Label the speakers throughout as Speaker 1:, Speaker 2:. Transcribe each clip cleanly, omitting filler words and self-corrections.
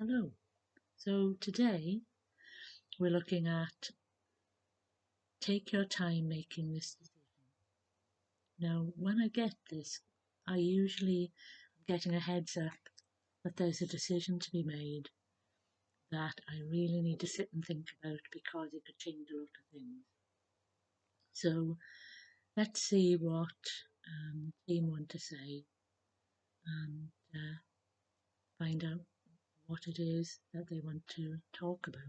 Speaker 1: Hello. So today we're looking at take your time making this decision. Now, when I get this, I usually am getting a heads up that there's a decision to be made that I really need to sit and think about because it could change a lot of things. So let's see what the team want to say and find out what it is that they want to talk about.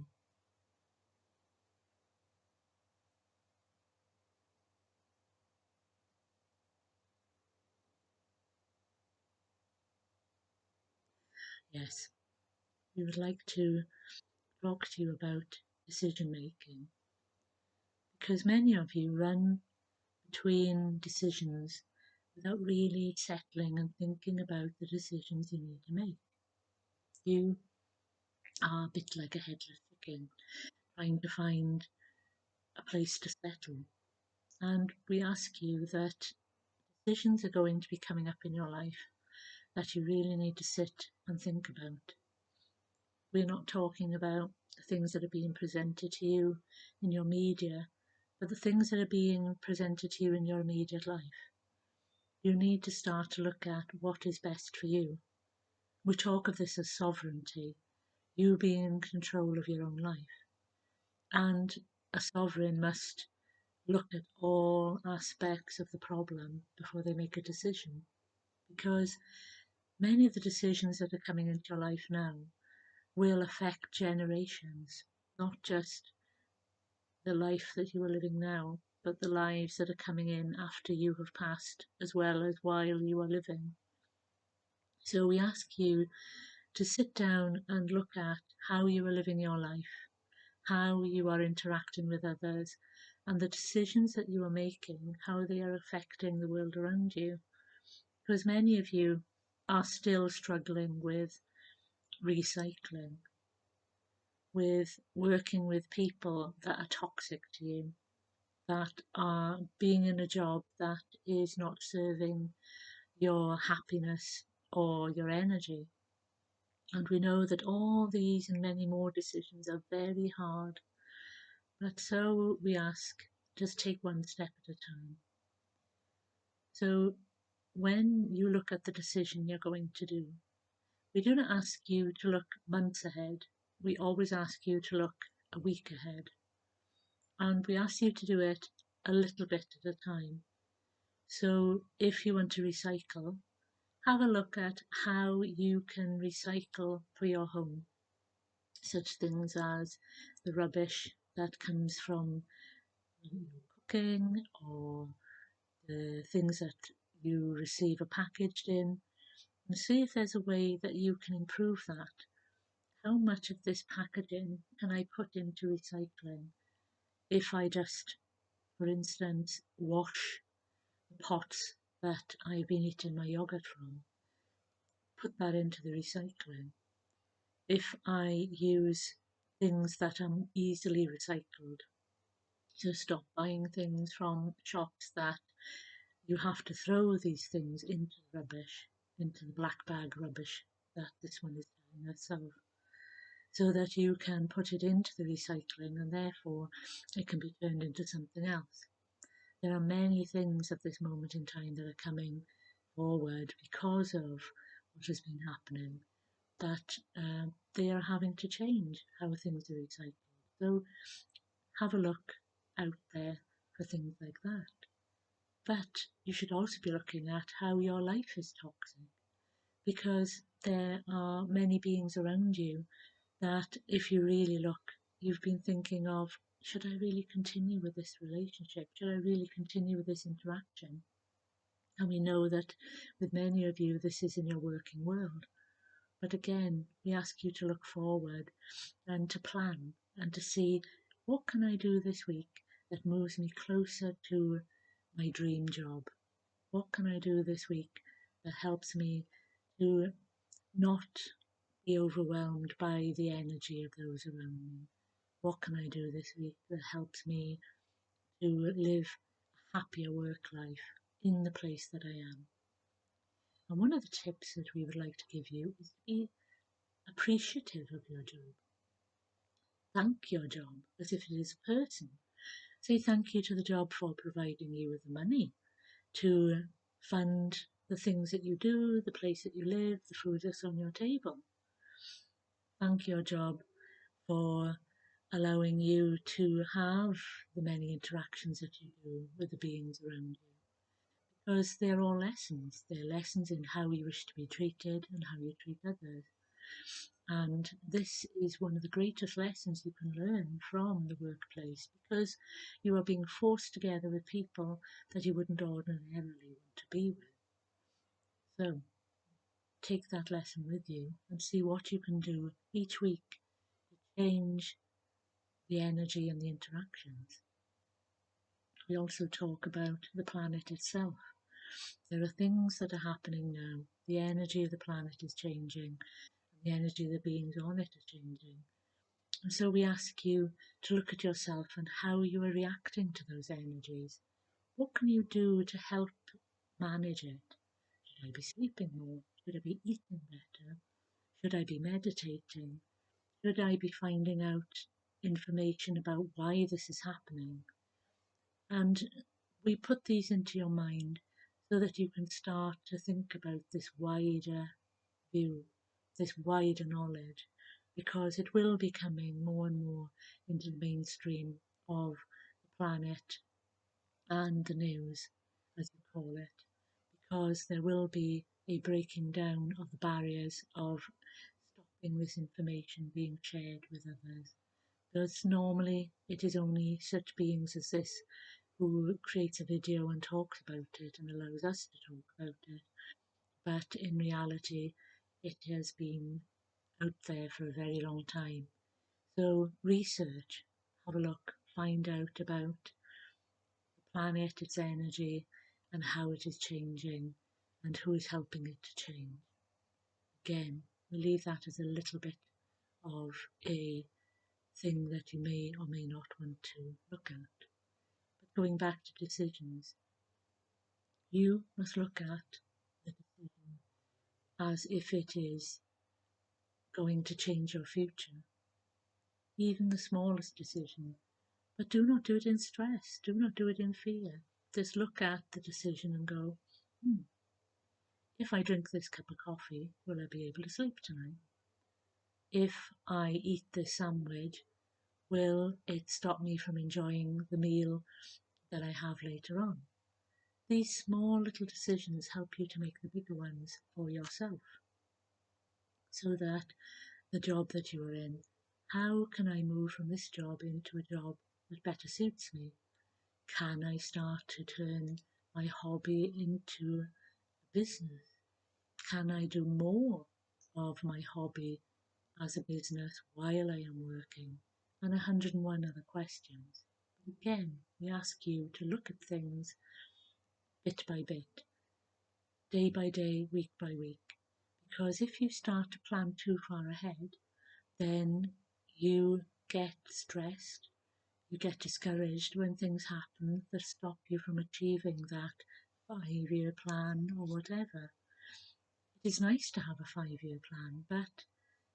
Speaker 1: Yes, we would like to talk to you about decision making because many of you run between decisions without really settling and thinking about the decisions you need to make. You are a bit like a headless chicken trying to find a place to settle. And we ask you that decisions are going to be coming up in your life that you really need to sit and think about. We're not talking about the things that are being presented to you in your media, but the things that are being presented to you in your immediate life. You need to start to look at what is best for you. We talk of this as sovereignty, you being in control of your own life. And a sovereign must look at all aspects of the problem before they make a decision. Because many of the decisions that are coming into your life now will affect generations, not just the life that you are living now, but the lives that are coming in after you have passed, as well as while you are living. So we ask you to sit down and look at how you are living your life, how you are interacting with others, and the decisions that you are making, how they are affecting the world around you. Because many of you are still struggling with recycling, with working with people that are toxic to you, that are being in a job that is not serving your happiness or your energy. And we know that all these and many more decisions are very hard. But so we ask, just take one step at a time. So when you look at the decision you're going to do, we do not ask you to look months ahead. We always ask you to look a week ahead. And we ask you to do it a little bit at a time. So if you want to recycle, have a look at how you can recycle for your home. Such things as the rubbish that comes from cooking or the things that you receive are packaged in, and see if there's a way that you can improve that. How much of this packaging can I put into recycling if I just, for instance, wash the pots that I've been eating my yogurt from, put that into the recycling? If I use things that are easily recycled, so stop buying things from shops that you have to throw these things into the rubbish, into the black bag rubbish that this one is telling us of, so that you can put it into the recycling and therefore it can be turned into something else. There are many things at this moment in time that are coming forward because of what has been happening, that they are having to change how things are recycled. So have a look out there for things like that. But you should also be looking at how your life is toxic, because there are many beings around you that, if you really look, you've been thinking of, should I really continue with this relationship? Should I really continue with this interaction? And we know that with many of you, this is in your working world. But again, we ask you to look forward and to plan and to see, what can I do this week that moves me closer to my dream job? What can I do this week that helps me to not be overwhelmed by the energy of those around me? What can I do this week that helps me to live a happier work life in the place that I am? And one of the tips that we would like to give you is to be appreciative of your job. Thank your job as if it is a person. Say thank you to the job for providing you with the money to fund the things that you do, the place that you live, the food that's on your table. Thank your job for allowing you to have the many interactions that you do with the beings around you. Because they're all lessons. They're lessons in how you wish to be treated and how you treat others. And this is one of the greatest lessons you can learn from the workplace, because you are being forced together with people that you wouldn't ordinarily want to be with. So take that lesson with you and see what you can do each week to change the energy and the interactions. We also talk about the planet itself. There are things that are happening now. The energy of the planet is changing, and the energy of the beings on it is changing. And so we ask you to look at yourself and how you are reacting to those energies. What can you do to help manage it? Should I be sleeping more? Should I be eating better? Should I be meditating? Should I be finding out information about why this is happening? And we put these into your mind so that you can start to think about this wider view, this wider knowledge, because it will be coming more and more into the mainstream of the planet and the news, as you call it, because there will be a breaking down of the barriers of stopping this information being shared with others. Because normally it is only such beings as this who creates a video and talks about it and allows us to talk about it. But in reality, it has been out there for a very long time. So research, have a look, find out about the planet, its energy, and how it is changing, and who is helping it to change. Again, we leave that as a little bit of a thing that you may or may not want to look at. But going back to decisions, you must look at the decision as if it is going to change your future, even the smallest decision. But do not do it in stress, do not do it in fear. Just look at the decision and go, if I drink this cup of coffee, will I be able to sleep tonight? If I eat this sandwich, will it stop me from enjoying the meal that I have later on? These small little decisions help you to make the bigger ones for yourself, so that the job that you are in, how can I move from this job into a job that better suits me? Can I start to turn my hobby into a business? Can I do more of my hobby as a business while I am working? And 101 other questions. But again, we ask you to look at things bit by bit, day by day, week by week. Because if you start to plan too far ahead, then you get stressed, you get discouraged when things happen that stop you from achieving that 5 year plan or whatever. It is nice to have a 5 year plan, but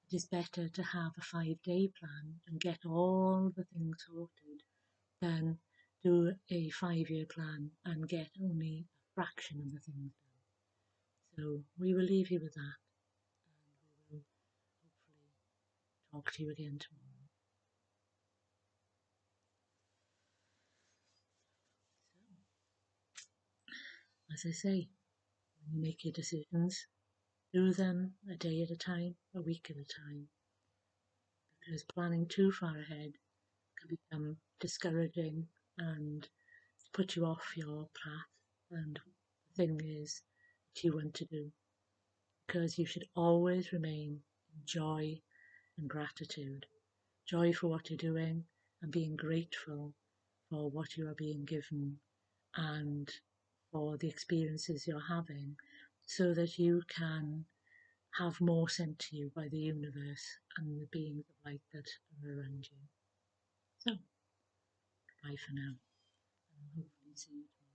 Speaker 1: it is better to have a 5 day plan and get all the things sorted than do a 5 year plan and get only a fraction of the things done. So we will leave you with that, and we will hopefully talk to you again tomorrow. So, as I say, when you make your decisions, do them a day at a time, a week at a time, because planning too far ahead can become discouraging and put you off your path and the thing is that you want to do. Because you should always remain in joy and gratitude. Joy for what you're doing and being grateful for what you are being given and for the experiences you're having, so that you can have more sent to you by the universe and the beings of light that are around you. So, bye for now, and I'll hopefully see you tomorrow.